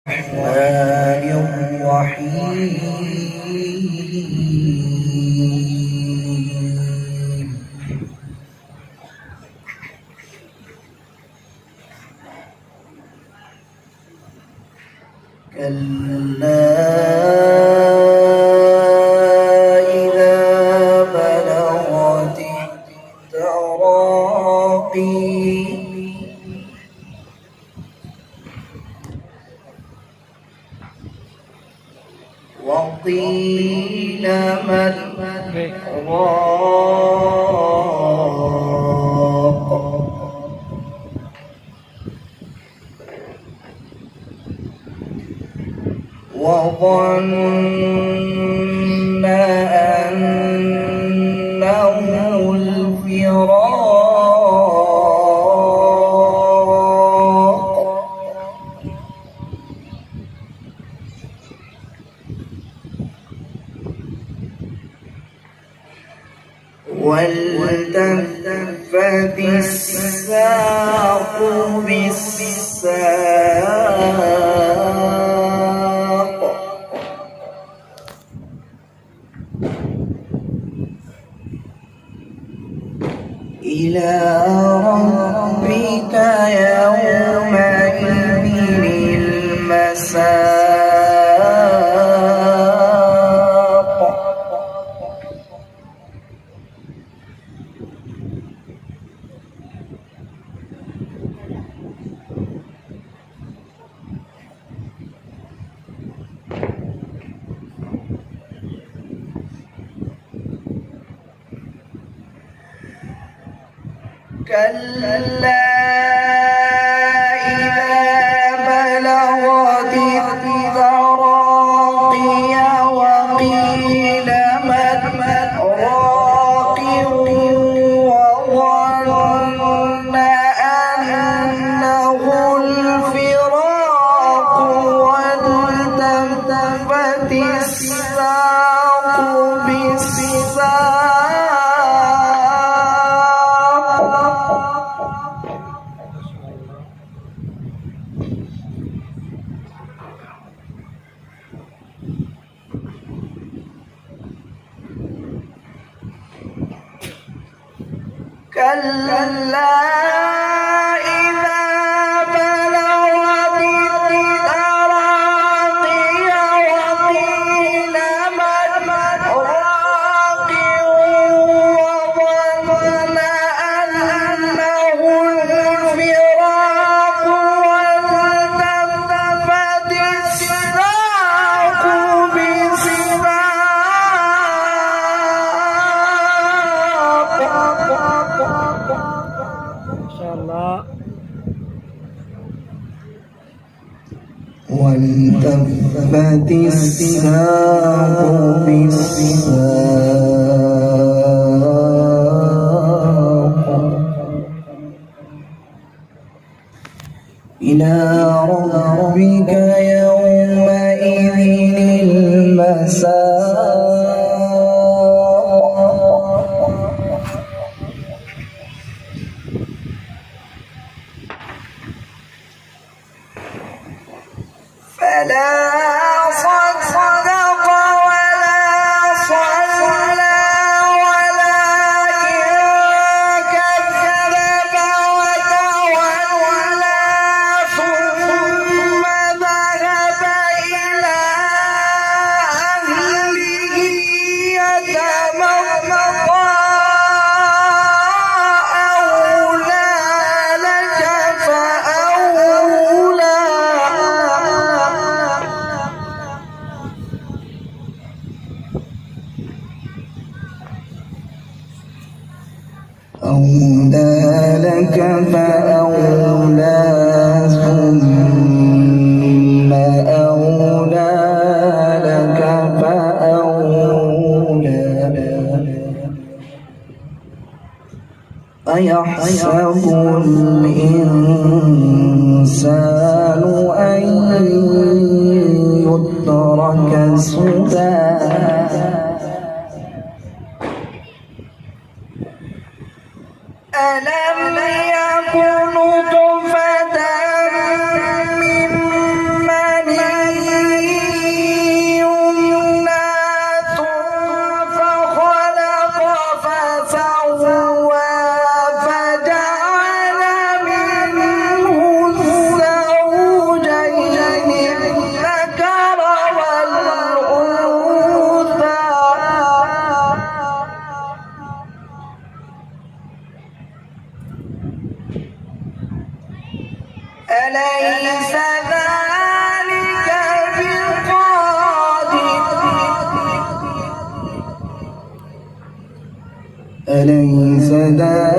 الرحمن الرحيم كلا إذا بلغت التراقي وقيل من راق وظن أنه الفراق والتفت الساق بالساق إلى ربك يومئذ المساق كلا إذا بلغت التراقي وقيل من راق وظن أنه الفراق والتفت الساق بالساق كلا إذا بلغت التراقي وقيل من راق وظن أنه الفراق والتفت الساق والتفت الساق بالساق إلى ربك يومئذ المساق فلا صدق ولا صلى ولكن كذب وتولى ثم ذهب إلى أهله يتمطى أولى لك فأولى فأولى ثم أولى لك فأولى أيحسب الإنسان أن يترك سدى ألم يكن نطفة من مني أليس ذلك